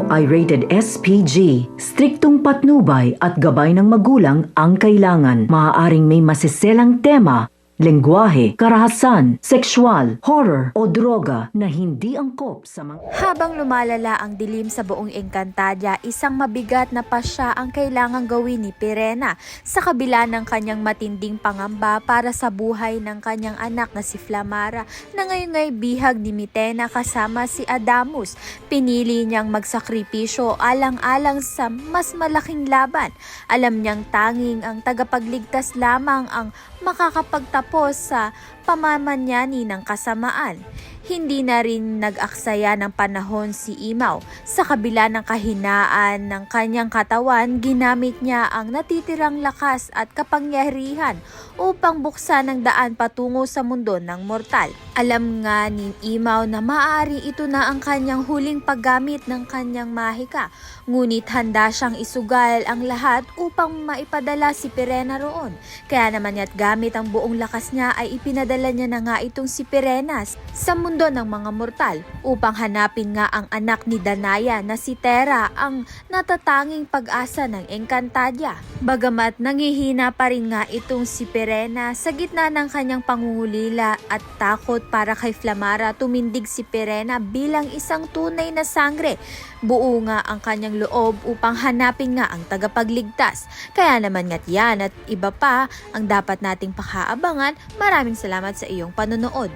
ay rated SPG. Striktong patnubay at gabay ng magulang ang kailangan. Maaaring may masiselang tema, lengguwahe, karahasan, sexual, horror o droga na hindi angkop sa mga... Habang lumalala ang dilim sa buong Encantadia, isang mabigat na pasya ang kailangang gawin ni Pirena sa kabila ng kanyang matinding pangamba para sa buhay ng kanyang anak na si Flamara na ngayon ay bihag ni Mitena kasama si Adamus. Pinili niyang magsakripisyo alang-alang sa mas malaking laban. Alam niyang tanging ang tagapagligtas lamang ang makakapagtapos sa pamamanyani ng kasamaan. Hindi na rin nag-aksaya ng panahon si Imaw. Sa kabila ng kahinaan ng kanyang katawan, ginamit niya ang natitirang lakas at kapangyarihan upang buksan ang daan patungo sa mundo ng mortal. Alam nga ni Imaw na maaari ito na ang kanyang huling paggamit ng kanyang mahika, ngunit handa siyang isugal ang lahat upang maipadala si Pirena roon. Kaya naman ya't gamit ang buong lakas niya ay ipinadala niya na nga itong si Pirena sa mundo ng mga mortal upang hanapin nga ang anak ni Danaya na si Terra, ang natatanging pag-asa ng Encantadia. Bagamat nangihina pa rin nga itong si Pirena sa gitna ng kanyang pangungulila at takot para kay Flamara, tumindig si Pirena bilang isang tunay na sangre. Buo nga ang kanyang loob upang hanapin nga ang tagapagligtas. Kaya naman nga't yan at iba pa ang dapat nating pakaabangan. Maraming salamat sa iyong panonood.